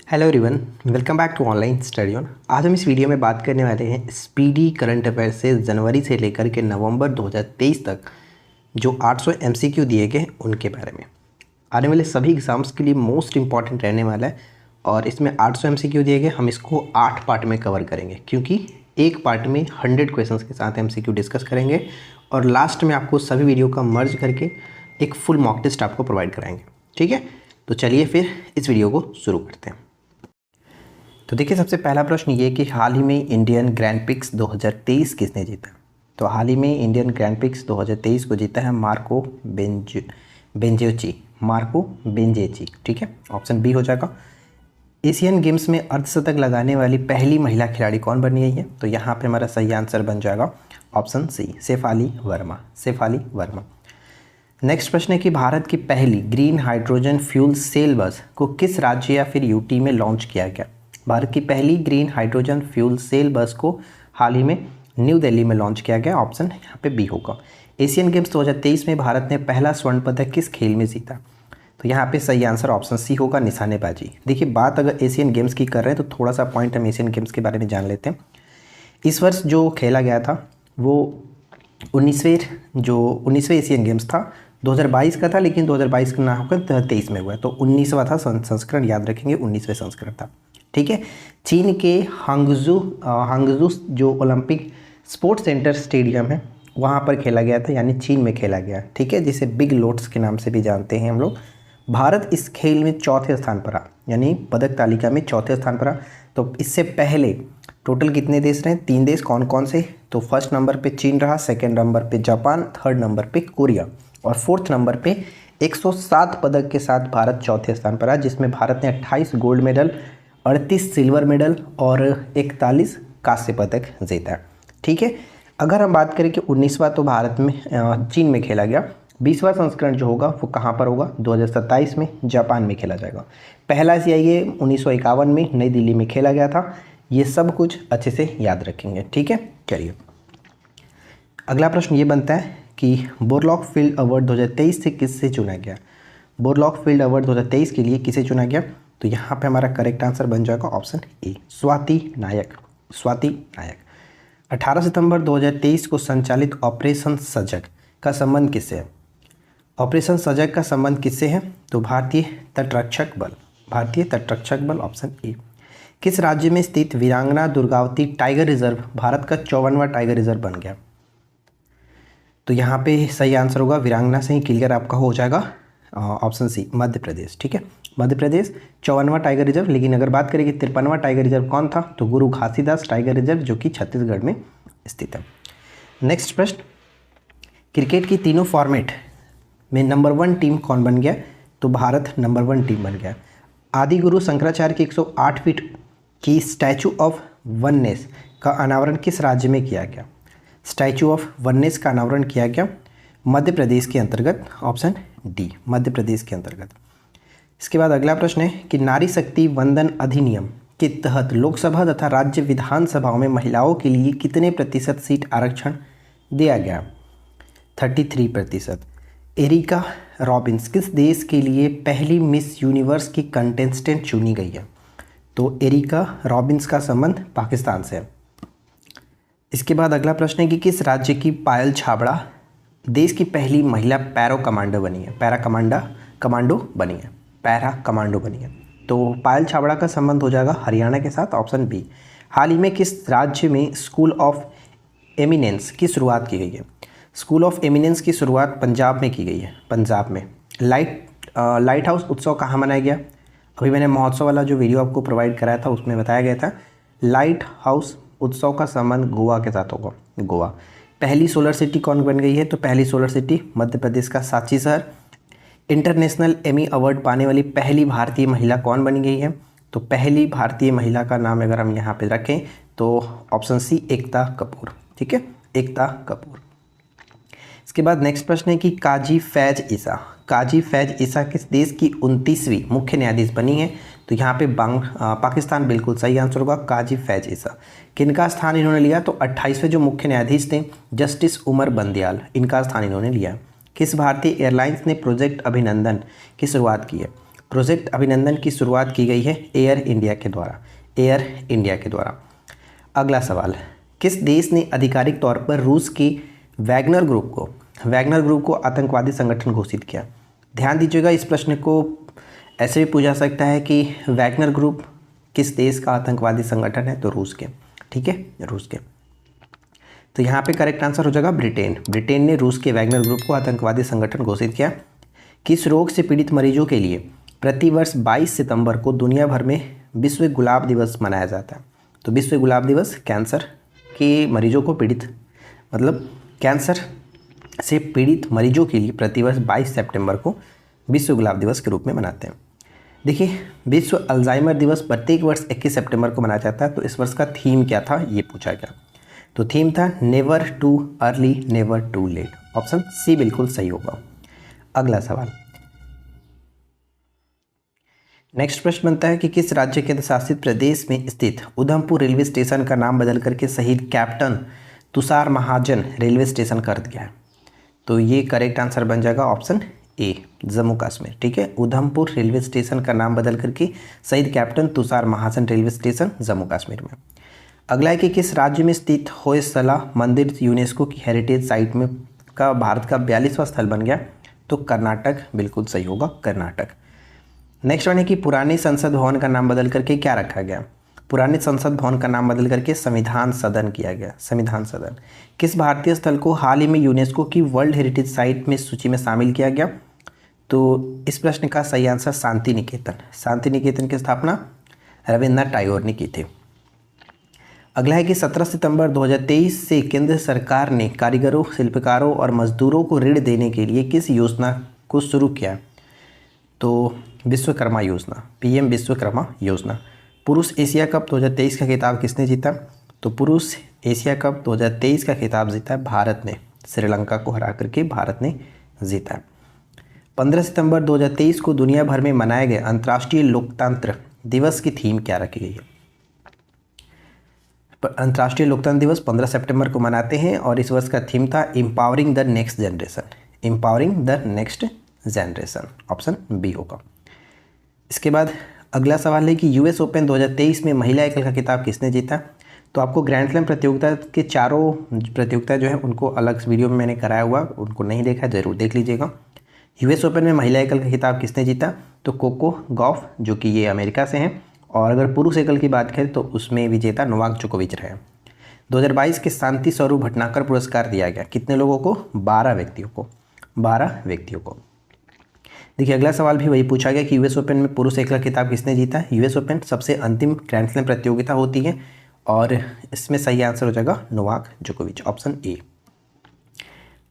Hello everyone, welcome back to online study on. आज हम इस वीडियो में बात करने वाले हैं स्पीडी करंट अफेयर से जनवरी से लेकर के नवंबर 2023 तक जो 800 एमसीक्यू दिए गए उनके बारे में। आने वाले सभी एग्ज़ाम्स के लिए मोस्ट इंपॉर्टेंट रहने वाला है और इसमें 800 एमसीक्यू दिए गए। हम इसको 8 पार्ट में कवर करेंगे क्योंकि एक पार्ट में 100 क्वेश्चंस के साथ एमसीक्यू डिस्कस करेंगे और लास्ट में आपको सभी वीडियो का मर्ज करके एक फुल मॉक टेस्ट आपको प्रोवाइड कराएंगे। ठीक है, तो चलिए फिर इस वीडियो को शुरू करते हैं। तो देखिए, सबसे पहला प्रश्न ये कि हाल ही में इंडियन ग्रैंड प्रिक्स 2023 किसने जीता। तो हाल ही में इंडियन ग्रैंड प्रिक्स 2023 को जीता है मार्को बेंजेची। ठीक है, ऑप्शन बी हो जाएगा। एशियन गेम्स में अर्धशतक लगाने वाली पहली महिला खिलाड़ी कौन बनी गई है। तो यहाँ पे हमारा सही आंसर बन जाएगा option C, Shefali Verma. Next प्रश्न है कि भारत की पहली ग्रीन हाइड्रोजन फ्यूल सेल बस को किस राज्य या फिर यूटी में लॉन्च किया गया। भारत की पहली ग्रीन हाइड्रोजन फ्यूल सेल बस को हाल ही में न्यू दिल्ली में लॉन्च किया गया। ऑप्शन यहाँ पे बी होगा। एशियन गेम्स 2023 में भारत ने पहला स्वर्ण पदक किस खेल में जीता। तो यहाँ पे सही आंसर ऑप्शन सी होगा, निशानेबाजी। देखिए, बात अगर एशियन गेम्स की कर रहे हैं तो थोड़ा सा पॉइंट हम एशियन गेम्स के बारे में जान लेते हैं। इस वर्ष जो खेला गया था वो 19वें एशियन गेम्स था। 2022 का था, लेकिन 2022 का ना होकर 23 में हुआ है, तो 19वां था संस्करण, याद रखेंगे 19वें संस्करण था। ठीक है, चीन के हांगजू जो ओलंपिक स्पोर्ट्स सेंटर स्टेडियम है वहाँ पर खेला गया था, यानी चीन में खेला गया। ठीक है, जिसे बिग लोट्स के नाम से भी जानते हैं हम लोग। भारत इस खेल में चौथे स्थान पर रहा, यानी पदक तालिका में चौथे स्थान पर रहा। तो इससे पहले टोटल कितने देश रहे? 3 देश। कौन कौन से? तो फर्स्ट नंबर पे चीन रहा, सेकेंड नंबर पे जापान, थर्ड नंबर पे कोरिया और फोर्थ नंबर पे 107 पदक के साथ भारत चौथे स्थान पर रहा, जिसमें भारत ने 28 गोल्ड मेडल, 38 सिल्वर मेडल और 41 कांस्य पदक जीता। ठीक है, अगर हम बात करें कि 19वां तो भारत में चीन में खेला गया, 20वां संस्करण जो होगा वो कहाँ पर होगा? 2027 में जापान में खेला जाएगा। पहला CIA 1951 में नई दिल्ली में खेला गया था। ये सब कुछ अच्छे से याद रखेंगे। ठीक है, चलिए अगला प्रश्न ये बनता है कि बोरलॉग फील्ड अवार्ड 2023 से किससे चुना गया। बोरलॉग फील्ड अवार्ड 2023 के लिए किसे चुना गया? तो यहाँ पे हमारा करेक्ट आंसर बन जाएगा ऑप्शन ए, स्वाति नायक। 18 सितंबर 2023 को संचालित ऑपरेशन सजग का संबंध किससे है? ऑपरेशन सजग का संबंध किससे है? तो भारतीय तटरक्षक बल, ऑप्शन ए। किस राज्य में स्थित वीरांगना दुर्गावती टाइगर रिजर्व भारत का 54वां टाइगर रिजर्व बन गया? तो यहाँ पे सही आंसर होगा वीरांगना से ही क्लियर आपका हो जाएगा, ऑप्शन सी, मध्य प्रदेश। ठीक है, मध्य प्रदेश 54वां टाइगर रिजर्व। लेकिन अगर बात करें कि 53वां टाइगर रिजर्व कौन था, तो गुरु घासीदास टाइगर रिजर्व जो कि छत्तीसगढ़ में स्थित है। नेक्स्ट प्रश्न, क्रिकेट की तीनों फॉर्मेट में नंबर 1 टीम कौन बन गया? तो भारत नंबर 1 टीम बन गया। आदि गुरु शंकराचार्य की 108 फीट की स्टैचू ऑफ वननेस का अनावरण किस राज्य में किया गया? स्टैचू ऑफ वननेस का अनावरण किया गया मध्य प्रदेश के अंतर्गत, ऑप्शन डी, मध्य प्रदेश के अंतर्गत। इसके बाद अगला प्रश्न है कि नारी शक्ति वंदन अधिनियम के तहत लोकसभा तथा राज्य विधानसभाओं में महिलाओं के लिए कितने प्रतिशत सीट आरक्षण दिया गया? 33%। एरिका रॉबिन्स किस देश के लिए पहली मिस यूनिवर्स की कंटेस्टेंट चुनी गई है? तो एरिका रॉबिन्स का संबंध पाकिस्तान से है। इसके बाद अगला प्रश्न है कि किस राज्य की पायल छाबड़ा देश की पहली महिला पैरा कमांडो बनी है। तो पायल छाबड़ा का संबंध हो जाएगा हरियाणा के साथ, ऑप्शन बी। हाल ही में किस राज्य में स्कूल ऑफ एमिनेंस की शुरुआत की गई है? स्कूल ऑफ एमिनेंस की शुरुआत पंजाब में की गई है। पंजाब में लाइट हाउस उत्सव कहाँ मनाया गया? अभी मैंने महोत्सव वाला जो वीडियो आपको प्रोवाइड कराया था उसमें बताया गया था लाइट हाउस उत्सव का संबंध गोवा के साथ होगा, गोवा। पहली सोलर सिटी कौन बन गई है? तो पहली सोलर सिटी मध्य प्रदेश का सांची शहर। इंटरनेशनल एमी अवार्ड पाने वाली पहली भारतीय महिला कौन बनी गई है? तो पहली भारतीय महिला का नाम अगर हम यहाँ पे रखें तो ऑप्शन सी, एकता कपूर। ठीक है, एकता कपूर। इसके बाद नेक्स्ट प्रश्न है कि काजी फैज ईसा किस देश की 29वीं मुख्य न्यायाधीश बनी है? तो यहाँ पे पाकिस्तान बिल्कुल सही आंसर होगा, काजी फैज ईसा। किनका स्थान इन्होंने लिया? तो 28वें जो मुख्य न्यायाधीश थे जस्टिस उमर बंदयाल, इनका स्थान इन्होंने लिया। किस भारतीय एयरलाइंस ने प्रोजेक्ट अभिनंदन की शुरुआत की है? प्रोजेक्ट अभिनंदन की शुरुआत की गई है एयर इंडिया के द्वारा, एयर इंडिया के द्वारा। अगला सवाल, किस देश ने आधिकारिक तौर पर रूस के वैगनर ग्रुप को आतंकवादी संगठन घोषित किया? ध्यान दीजिएगा, इस प्रश्न को ऐसे भी पूछा सकता है कि वैगनर ग्रुप किस देश का आतंकवादी संगठन है, तो रूस के, ठीक है, रूस के। तो यहाँ पे करेक्ट आंसर हो जाएगा ब्रिटेन। ब्रिटेन ने रूस के वैगनर ग्रुप को आतंकवादी संगठन घोषित किया। किस रोग से पीड़ित मरीजों के लिए प्रतिवर्ष 22 सितंबर को दुनिया भर में विश्व गुलाब दिवस मनाया जाता है? तो विश्व गुलाब दिवस कैंसर के मरीजों को पीड़ित, मतलब कैंसर से पीड़ित मरीजों के लिए प्रतिवर्ष 22 सितंबर को विश्व गुलाब दिवस के रूप में मनाते हैं। देखिए, विश्व अल्जाइमर दिवस प्रत्येक वर्ष 21 सितंबर को मनाया जाता है। तो इस वर्ष का थीम क्या था, ये पूछा गया। तो थीम था never too early never too late. Option C बिल्कुल सही होगा। अगला सवाल, नेक्स्ट प्रश्न बनता है कि किस राज्य केंद्र शासित प्रदेश में स्थित उधमपुर रेलवे स्टेशन का नाम बदल करके शहीद कैप्टन तुषार महाजन रेलवे स्टेशन कर दिया है? तो ये करेक्ट आंसर बन जाएगा ऑप्शन ए, जम्मू कश्मीर, ठीक है। उधमपुर रेलवे स्टेशन का नाम बदल करके शहीद कैप्टन तुषार महाजन रेलवे स्टेशन जम्मू कश्मीर में। अगला है कि किस राज्य में स्थित होयसला मंदिर यूनेस्को की हेरिटेज साइट में का भारत का 42वां स्थल बन गया? तो कर्नाटक बिल्कुल सही होगा, कर्नाटक। नेक्स्ट वन है कि पुराने संसद भवन का नाम बदल करके क्या रखा गया? पुराने संसद भवन का नाम बदल करके संविधान सदन किया गया, संविधान सदन। किस भारतीय स्थल को हाल ही में यूनेस्को की वर्ल्ड हेरिटेज साइट में सूची में शामिल किया गया? तो इस प्रश्न का सही आंसर शांति निकेतन। शांति निकेतन की स्थापना रविन्द्रनाथ टैगोर ने की थी। अगला है कि 17 सितंबर 2023 से केंद्र सरकार ने कारीगरों, शिल्पकारों और मजदूरों को ऋण देने के लिए किस योजना को शुरू किया? तो विश्वकर्मा योजना, पीएम विश्वकर्मा योजना। पुरुष एशिया कप 2023 का खिताब किसने जीता? तो पुरुष एशिया कप 2023 का खिताब जीता है भारत ने, श्रीलंका को हरा करके भारत ने जीता है। 15 सितंबर 2023 को दुनिया भर में मनाए गए अंतर्राष्ट्रीय लोकतंत्र दिवस की थीम क्या रखी गई है? अंतर्राष्ट्रीय लोकतंत्र दिवस 15 सितंबर को मनाते हैं और इस वर्ष का थीम था empowering the next generation, empowering the next generation. Option B होगा। इसके बाद अगला सवाल है कि यूएस ओपन 2023 में महिला एकल का खिताब किसने जीता? तो आपको ग्रैंड स्लैम प्रतियोगिता के चारों प्रतियोगिता जो है उनको अलग वीडियो में मैंने कराया हुआ, उनको नहीं देखा जरूर देख लीजिएगा। यूएस ओपन में महिला एकल का खिताब किसने जीता? तो कोको गॉफ, जो कि ये अमेरिका से हैं। और अगर पुरुष एकल की बात करें तो उसमें विजेता नोवाक जोकोविच रहे। 2022 के शांति स्वरूप भटनागर पुरस्कार दिया गया कितने लोगों को? 12 व्यक्तियों को, 12 व्यक्तियों को। देखिए, अगला सवाल भी वही पूछा गया कि यूएस ओपन में पुरुष एकल खिताब किसने जीता? यूएस ओपन सबसे अंतिम ग्रैंड स्लैम प्रतियोगिता होती है और इसमें सही आंसर हो जाएगा नोवाक जोकोविच, ऑप्शन ए।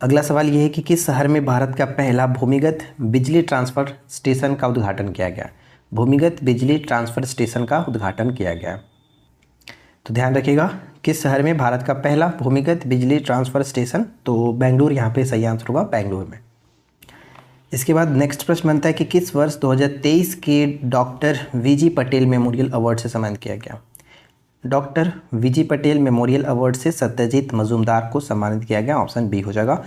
अगला सवाल यह है कि किस शहर में भारत का पहला भूमिगत बिजली ट्रांसफर स्टेशन का उद्घाटन किया गया? भूमिगत बिजली ट्रांसफर स्टेशन का उद्घाटन किया गया। तो ध्यान रखिएगा, किस शहर में भारत का पहला भूमिगत बिजली ट्रांसफर स्टेशन? तो बेंगलुरु यहाँ पे सही आंसर होगा, बेंगलुरु में। इसके बाद नेक्स्ट प्रश्न बनता है कि किस वर्ष 2023 के doctor VG Patel memorial award से सम्मानित किया गया? Doctor VG Patel memorial award से सत्यजीत मजूमदार को सम्मानित किया गया, ऑप्शन बी हो जाएगा।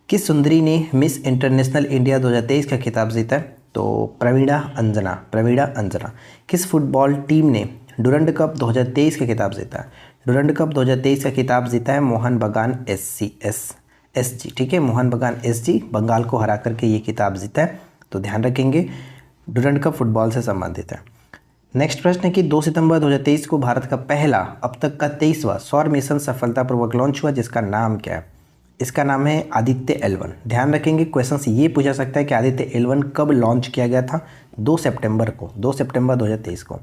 किस सुंदरी ने मिस इंटरनेशनल इंडिया 2023 का खिताब जीता? तो प्रवीणा अंजना, प्रवीणा अंजना। किस फुटबॉल टीम ने डुरंड कप 2023 का खिताब जीता? डुरंड कप 2023 का खिताब जीता है मोहन बगान एसजी, ठीक है, मोहन बगान एसजी बंगाल को हरा करके ये खिताब जीता है। तो ध्यान रखेंगे, डुरंड कप फुटबॉल से संबंधित है। नेक्स्ट प्रश्न है कि 2 सितंबर 2023 को भारत का पहला अब तक का 23वां सौर मिशन सफलतापूर्वक लॉन्च हुआ, जिसका नाम क्या है? इसका नाम है आदित्य L1। ध्यान रखेंगे, क्वेश्चन से ये पूछा सकता है कि आदित्य L1 कब लॉन्च किया गया था? 2 सितंबर को, 2 सितंबर 2023 को।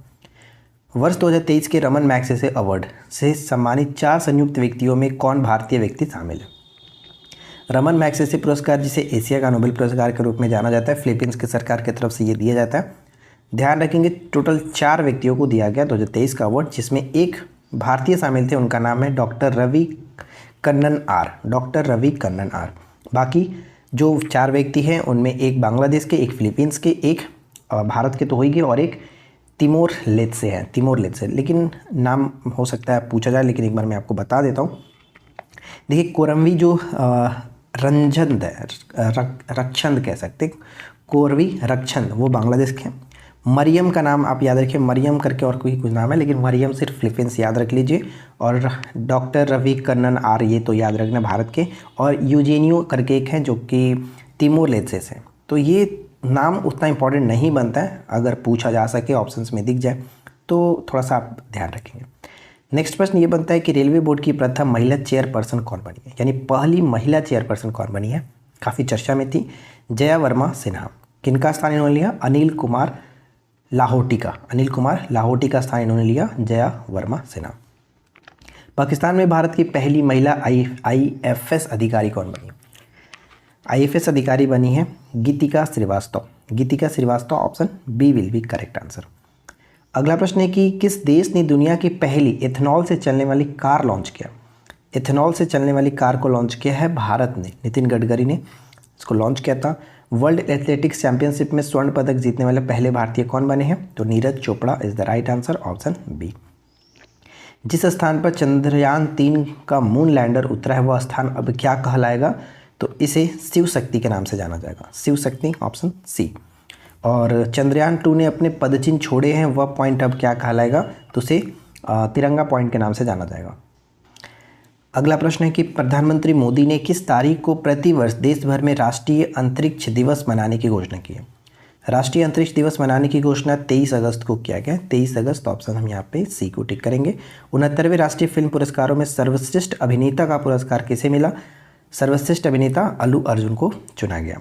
वर्ष 2023 के रमन मैग्सेसे अवार्ड से सम्मानित 4 संयुक्त व्यक्तियों में कौन भारतीय व्यक्ति शामिल है? रमन मैग्सेसे पुरस्कार, जिसे एशिया का नोबेल पुरस्कार के रूप में जाना जाता है, फिलीपींस की सरकार की तरफ से ये दिया जाता है। ध्यान रखेंगे, टोटल 4 व्यक्तियों को दिया गया 2023 का अवार्ड, जिसमें एक भारतीय शामिल थे, उनका नाम है doctor Ravi Kannan R, doctor Ravi Kannan R. बाकी जो 4 व्यक्ति हैं उनमें एक बांग्लादेश के, एक फिलीपींस के, एक भारत के तो हो ही गए, और एक तिमोर लेत से है, तिमोर लेत से, लेकिन नाम हो सकता है पूछा जाए, लेकिन एक बार मैं आपको बता देता हूँ। देखिए, कोरमवी जो रंजन है, रक्षंद कह सकते, कोरवी रक्षंद, वो बांग्लादेश के, मरियम का नाम आप याद रखिए, मरियम करके और कोई कुछ नाम है, लेकिन मरियम सिर्फ फिलीपींस याद रख लीजिए। और डॉक्टर रवि कन्नन आर, ये तो याद रखना भारत के। और यूजेनियो करके एक है जो कि तिमोर लेस्टे से। तो ये नाम उतना इंपॉर्टेंट नहीं बनता है, अगर पूछा जा सके ऑप्शंस में दिख जाए तो थोड़ा सा आप ध्यान रखेंगे। नेक्स्ट प्रश्न ये बनता है कि रेलवे बोर्ड की प्रथम महिला चेयरपर्सन कौन बनी है, यानी पहली महिला चेयरपर्सन कौन बनी है, काफ़ी चर्चा में थी, जया वर्मा सिन्हा। किनका स्थान इन्होंने लिया, अनिल कुमार लाहोटी का स्थान इन्होंने लिया, जया वर्मा सिन्हा। पाकिस्तान में भारत की पहली महिला IFS अधिकारी कौन बनी, IFS अधिकारी बनी है Geetika Srivastava, option B will be correct answer. अगला प्रश्न है कि किस देश ने दुनिया की पहली इथेनॉल से चलने वाली कार लॉन्च किया, इथेनॉल से चलने वाली कार को लॉन्च किया है भारत ने, नितिन गडकरी ने इसको लॉन्च किया था। वर्ल्ड एथलेटिक्स चैंपियनशिप में स्वर्ण पदक जीतने वाले पहले भारतीय कौन बने हैं, तो Neeraj Chopra is the right answer, option B. जिस स्थान पर चंद्रयान 3 का मून लैंडर उतरा है वह स्थान अब क्या कहलाएगा, तो इसे शिव शक्ति के नाम से जाना जाएगा, शिव शक्ति, ऑप्शन सी। और चंद्रयान 2 ने अपने पदचिन्ह छोड़े हैं, वह पॉइंट अब क्या कहलाएगा, तो उसे तिरंगा पॉइंट के नाम से जाना जाएगा। अगला प्रश्न है कि प्रधानमंत्री मोदी ने किस तारीख को प्रतिवर्ष देश भर में राष्ट्रीय अंतरिक्ष दिवस मनाने की घोषणा की है। राष्ट्रीय अंतरिक्ष दिवस मनाने की घोषणा 23 अगस्त को किया गया, 23 अगस्त, ऑप्शन हम यहाँ पे सी को टिक करेंगे। 69वें राष्ट्रीय फिल्म पुरस्कारों में सर्वश्रेष्ठ अभिनेता का पुरस्कार किसे मिला, सर्वश्रेष्ठ अभिनेता अल्लू अर्जुन को चुना गया।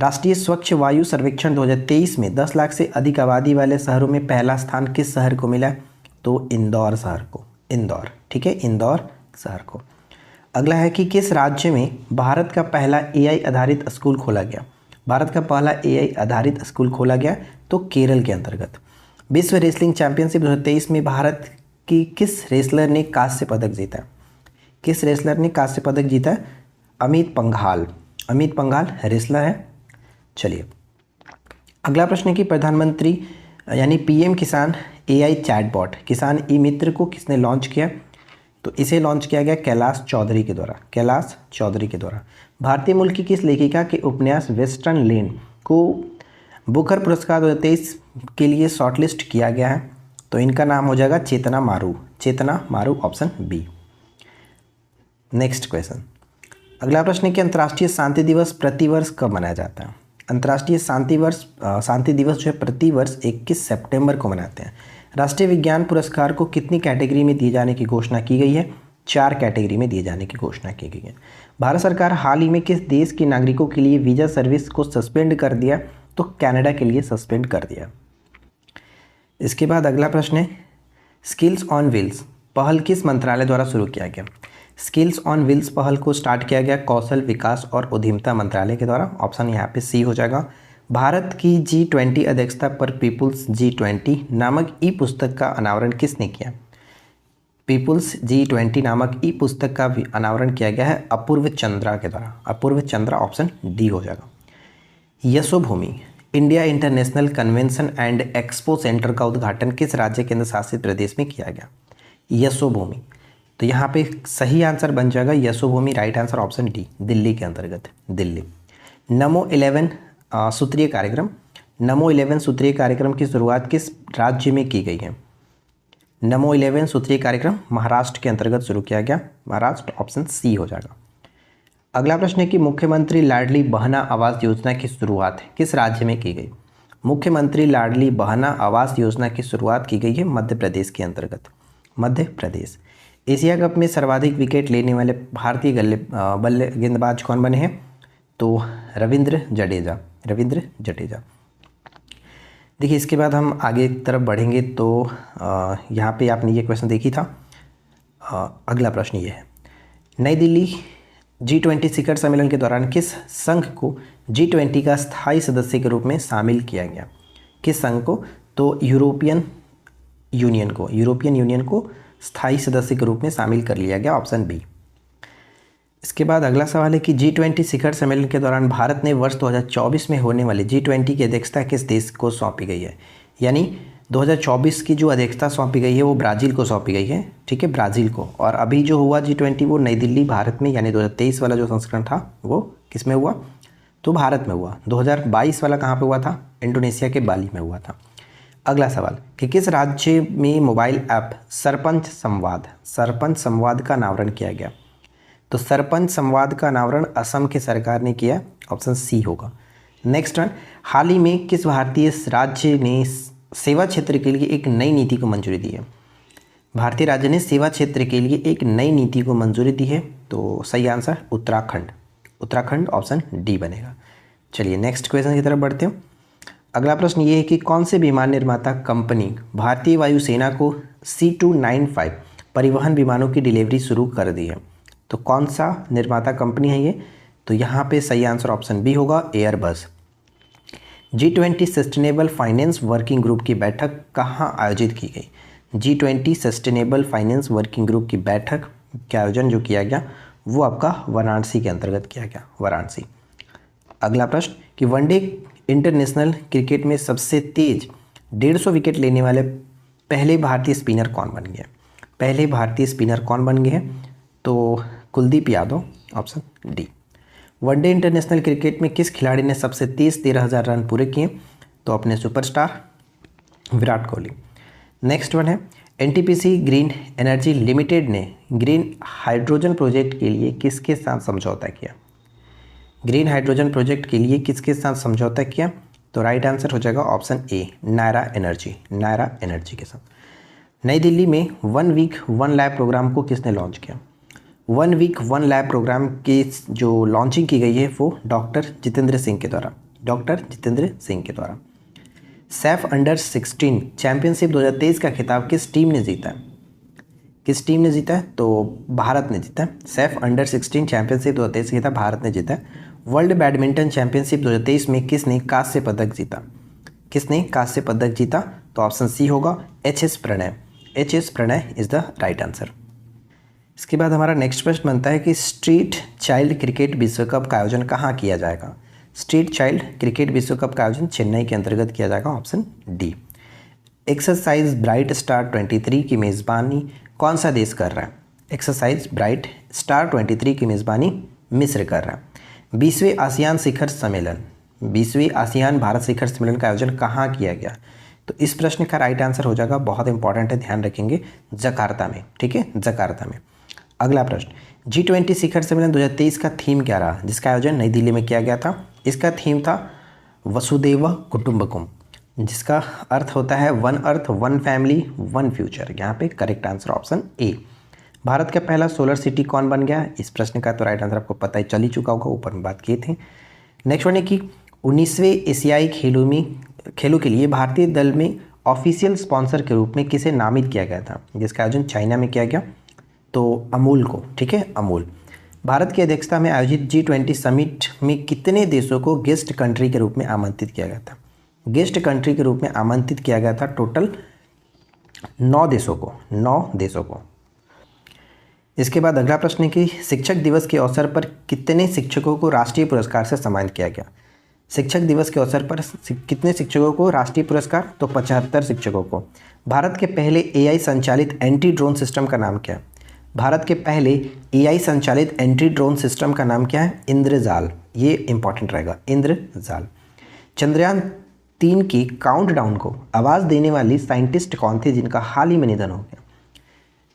राष्ट्रीय स्वच्छ वायु सर्वेक्षण 2023 में 10 लाख से अधिक आबादी वाले शहरों में पहला स्थान किस शहर को मिला, तो इंदौर शहर को, इंदौर, ठीक है, इंदौर शहर को। अगला है कि किस राज्य में भारत का पहला AI आधारित स्कूल खोला गया, भारत का पहला AI आधारित स्कूल खोला गया, तो केरल के अंतर्गत। विश्व रेसलिंग चैंपियनशिप 2023 में भारत की किस रेसलर ने कांस्य पदक जीता, किस रेसलर ने कांस्य पदक जीता, अमित पंघाल रेसलर है। चलिए अगला प्रश्न है कि प्रधानमंत्री यानी PM किसान AI चैटबॉट किसान ई मित्र को किसने लॉन्च किया, तो इसे लॉन्च किया गया कैलाश चौधरी के द्वारा। भारतीय मूल की किस लेखिका के उपन्यास वेस्टर्न लैंड को बुकर पुरस्कार 2023 के लिए शॉर्टलिस्ट किया गया है, तो इनका नाम हो जाएगा चेतना मारू, ऑप्शन बी। नेक्स्ट क्वेश्चन, अगला प्रश्न है कि अंतर्राष्ट्रीय शांति दिवस प्रतिवर्ष कब मनाया जाता है। अंतर्राष्ट्रीय शांति दिवस जो है प्रतिवर्ष 21 सितंबर को मनाते हैं। राष्ट्रीय विज्ञान पुरस्कार को कितनी कैटेगरी में दिए जाने की घोषणा की गई है, 4 कैटेगरी में दिए जाने की घोषणा की गई है। भारत सरकार हाल ही में किस देश के नागरिकों के लिए वीज़ा सर्विस को सस्पेंड कर दिया, तो कनाडा के लिए सस्पेंड कर दिया। इसके बाद अगला प्रश्न है स्किल्स ऑन व्हील्स पहल किस मंत्रालय द्वारा शुरू किया गया। स्किल्स ऑन व्हील्स पहल को स्टार्ट किया गया कौशल विकास और उद्यमिता मंत्रालय के द्वारा, ऑप्शन यहाँ पे सी हो जाएगा। भारत की G20 अध्यक्षता पर पीपुल्स G20 नामक ई पुस्तक का अनावरण किसने किया। पीपुल्स G20 नामक ई पुस्तक का अनावरण किया गया है अपूर्व चंद्रा के द्वारा, अपूर्व चंद्रा, ऑप्शन डी हो जाएगा। Yashobhoomi India international convention and expo centre का उद्घाटन किस राज्य केंद्र शासित प्रदेश में किया गया, यशोभूमि। तो यहाँ पे सही आंसर बन जाएगा Yashobhoomi, right answer option D, Delhi के अंतर्गत, दिल्ली। नमो 11 सूत्रीय कार्यक्रम की शुरुआत किस राज्य में की गई है। नमो 11 सूत्रीय कार्यक्रम महाराष्ट्र के अंतर्गत शुरू किया गया, महाराष्ट्र, ऑप्शन सी हो जाएगा। अगला प्रश्न है कि मुख्यमंत्री लाडली बहना आवास योजना की शुरुआत किस राज्य में की गई। मुख्यमंत्री लाडली बहना आवास योजना की शुरुआत की गई है मध्य प्रदेश के अंतर्गत, मध्य प्रदेश। एशिया कप में सर्वाधिक विकेट लेने वाले भारतीय गेंदबाज कौन बने हैं, तो रविंद्र जडेजा। देखिए इसके बाद हम आगे की तरफ बढ़ेंगे तो यहाँ पे आपने ये क्वेश्चन देखी था। अगला प्रश्न ये है नई दिल्ली G20 शिखर सम्मेलन के दौरान किस संघ को G20 का स्थायी सदस्य के रूप में शामिल किया गया, किस संघ को, तो यूरोपियन यूनियन को स्थायी सदस्य के रूप में शामिल कर लिया गया, ऑप्शन बी। इसके बाद अगला सवाल है कि G20 शिखर सम्मेलन के दौरान भारत ने वर्ष 2024 में होने वाले G20 की अध्यक्षता किस देश को सौंपी गई है, यानी 2024 की जो अध्यक्षता सौंपी गई है वो ब्राज़ील को सौंपी गई है, ठीक है, ब्राज़ील को। और अभी जो हुआ G20 वो नई दिल्ली भारत में, यानी 2023 वाला जो संस्करण था वो किस में हुआ, तो भारत में हुआ। 2022 वाला कहाँ पे हुआ था, इंडोनेशिया के बाली में हुआ था। अगला सवाल कि किस राज्य में मोबाइल ऐप सरपंच संवाद का अनावरण किया गया? तो सरपंच संवाद का अनावरण असम की सरकार ने किया, ऑप्शन सी होगा। नेक्स्ट वन, हाल ही में किस भारतीय राज्य ने सेवा क्षेत्र के लिए एक नई नीति को मंजूरी दी है? भारतीय राज्य ने सेवा क्षेत्र के लिए एक नई नीति को मंजूरी दी है, तो सही आंसर उत्तराखंड ऑप्शन डी बनेगा। चलिए नेक्स्ट क्वेश्चन की तरफ बढ़ते हैं। अगला प्रश्न ये है कि कौन से विमान निर्माता कंपनी भारतीय वायुसेना को C295 परिवहन विमानों की डिलीवरी शुरू कर दी है? तो कौन सा निर्माता कंपनी है ये? तो यहाँ पे सही आंसर ऑप्शन बी होगा, Airbus. G20 sustainable finance working group की बैठक कहाँ आयोजित की गई? G20 sustainable finance working group की बैठक का आयोजन जो किया गया वो आपका वाराणसी के अंतर्गत किया गया, वाराणसी। अगला प्रश्न कि वनडे इंटरनेशनल क्रिकेट में सबसे तेज 150 विकेट लेने वाले पहले भारतीय स्पिनर कौन बन गए? पहले भारतीय स्पिनर कौन बन गए हैं? तो Kuldeep Yadav, option D. One day international cricket में किस खिलाड़ी ने सबसे तेज 13,000 रन पूरे किए? तो अपने superstar Virat Kohli. Next one है एनटीपीसी ग्रीन एनर्जी लिमिटेड ने ग्रीन हाइड्रोजन प्रोजेक्ट के लिए किसके साथ समझौता किया? ग्रीन हाइड्रोजन प्रोजेक्ट के लिए किसके साथ समझौता किया? तो राइट आंसर हो जाएगा ऑप्शन ए, नायरा एनर्जी के साथ। नई दिल्ली में 1 वीक 1 लैब प्रोग्राम को किसने लॉन्च किया? 1 वीक 1 लैब प्रोग्राम की जो लॉन्चिंग की गई है वो डॉक्टर जितेंद्र सिंह के द्वारा। सैफ अंडर 16 चैंपियनशिप 2023 का खिताब किस टीम ने जीता है? तो भारत ने जीता। सैफ अंडर 16 चैंपियनशिप 2023 का खिताब भारत ने जीता। वर्ल्ड बैडमिंटन चैंपियनशिप 2023 में किसने कांस्य पदक जीता? तो ऑप्शन सी होगा, HS. Prannoy is the right answer. इसके बाद हमारा नेक्स्ट प्रश्न बनता है कि स्ट्रीट चाइल्ड क्रिकेट विश्व कप का आयोजन कहाँ किया जाएगा? स्ट्रीट चाइल्ड क्रिकेट विश्व कप का आयोजन चेन्नई के अंतर्गत किया जाएगा, option D. Exercise bright star 23 की मेज़बानी कौन सा देश कर रहा है? एक्सरसाइज ब्राइट स्टार 23 की मेज़बानी मिस्र कर रहा है। 20वें आसियान भारत शिखर सम्मेलन का आयोजन कहाँ किया गया? तो इस प्रश्न का राइट आंसर हो जाएगा, बहुत इंपॉर्टेंट है, ध्यान रखेंगे, जकार्ता में। ठीक है, जकार्ता में। अगला प्रश्न, G20 शिखर सम्मेलन 2023 का थीम क्या रहा, जिसका आयोजन नई दिल्ली में किया गया था? इसका थीम था वसुदेव कुटुंबकम, जिसका अर्थ होता है 1 अर्थ 1 फैमिली 1 फ्यूचर। यहाँ पे correct answer option A. Bharat का पहला सोलर सिटी कौन बन गया? इस प्रश्न का तो राइट आंसर आपको पता ही चल ही चुका होगा, ऊपर में बात किए थे। नेक्स्ट वन है कि 19वें एशियाई खेलों के लिए भारतीय दल में ऑफिशियल स्पॉन्सर के रूप में किसे नामित किया गया था, जिसका आयोजन चाइना में किया गया? तो अमूल को। ठीक है, अमूल। भारत की अध्यक्षता में आयोजित G20 समिट में कितने देशों को गेस्ट कंट्री के रूप में आमंत्रित किया गया था? गेस्ट कंट्री के रूप में आमंत्रित किया गया था टोटल 9 देशों को। इसके बाद अगला प्रश्न है कि शिक्षक दिवस के अवसर पर कितने शिक्षकों को राष्ट्रीय पुरस्कार से सम्मानित किया गया? शिक्षक दिवस के अवसर पर कितने शिक्षकों को राष्ट्रीय पुरस्कार? तो 75 शिक्षकों को। भारत के पहले AI संचालित एंटी ड्रोन सिस्टम का नाम क्या है? भारत के पहले AI संचालित एंटी ड्रोन सिस्टम का नाम क्या है? इंद्रजाल। ये इंपॉर्टेंट रहेगा, इंद्रजाल। चंद्रयान 3 की काउंटडाउन को आवाज़ देने वाली साइंटिस्ट कौन थी जिनका हाल ही में निधन हो गया?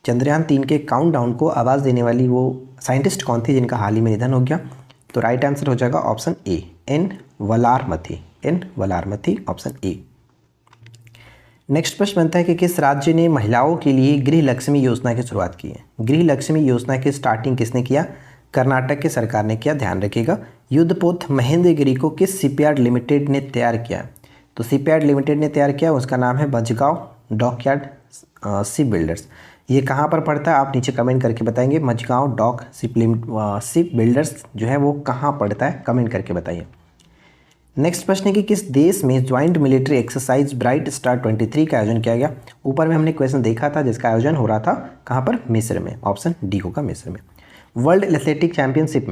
चंद्रयान 3 के काउंटडाउन को आवाज़ देने वाली वो साइंटिस्ट कौन थी जिनका हाल ही में निधन हो गया? तो राइट आंसर हो जाएगा option A, N Valarmathi, option A. Next प्रश्न बनता है कि किस राज्य ने महिलाओं के लिए गृह लक्ष्मी योजना की शुरुआत की है? गृह लक्ष्मी योजना की स्टार्टिंग किसने किया? कर्नाटक की सरकार ने किया, ध्यान रखिएगा। युद्धपोत महेंद्रगिरी को किस शिपयार्ड लिमिटेड ने तैयार किया? तो शिपयार्ड लिमिटेड ने तैयार किया, उसका नाम है मझगांव डॉकयार्ड शिप बिल्डर्स। ये कहाँ पर पड़ता है आप नीचे कमेंट करके बताएंगे। मझगांव डॉक शिप बिल्डर्स जो है वो कहाँ पड़ता है, कमेंट करके बताइए। नेक्स्ट प्रश्न है कि किस देश में joint military exercise bright star 23 का आयोजन किया गया? ऊपर में हमने क्वेश्चन देखा था जिसका आयोजन हो रहा था कहाँ पर? मिस्र में, ऑप्शन डी होगा, मिस्र में। वर्ल्ड एथलेटिक चैंपियनशिप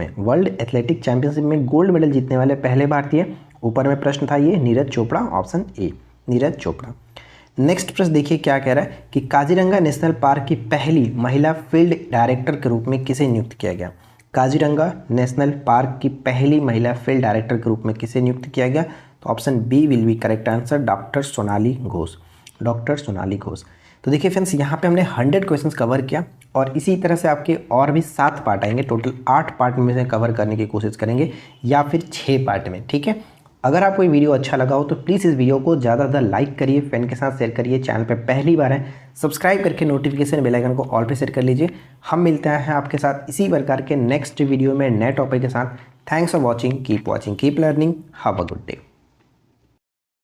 में गोल्ड मेडल जीतने वाले पहले भारतीय, ऊपर में प्रश्न था ये, Neeraj Chopra, option A, Neeraj Chopra. Next प्रश्न देखिए क्या कह रहा है कि काजीरंगा नेशनल पार्क की पहली महिला फील्ड डायरेक्टर के रूप में किसे नियुक्त किया गया? काजीरंगा नेशनल पार्क की पहली महिला फील्ड डायरेक्टर के रूप में किसे नियुक्त किया गया? तो option B will be correct answer doctor Sonali Ghosh, doctor Sonali Ghosh. तो देखिए फ्रेंड्स, यहाँ पे हमने 100 क्वेश्चंस कवर किया और इसी तरह से आपके और भी 7 पार्ट आएंगे। टोटल 8 पार्ट में से कवर करने की कोशिश करेंगे या फिर 6 पार्ट में, ठीक है। अगर आपको ये वीडियो अच्छा लगा हो तो प्लीज़ इस वीडियो को ज़्यादा से ज़्यादा लाइक करिए, फ्रेंड के साथ शेयर करिए। चैनल पे पहली बार है सब्सक्राइब करके नोटिफिकेशन बेल आइकन को ऑल पे सेट कर लीजिए। हम मिलते हैं आपके साथ इसी प्रकार के नेक्स्ट वीडियो में नए टॉपिक के साथ। Thanks for watching, keep learning, have a good day.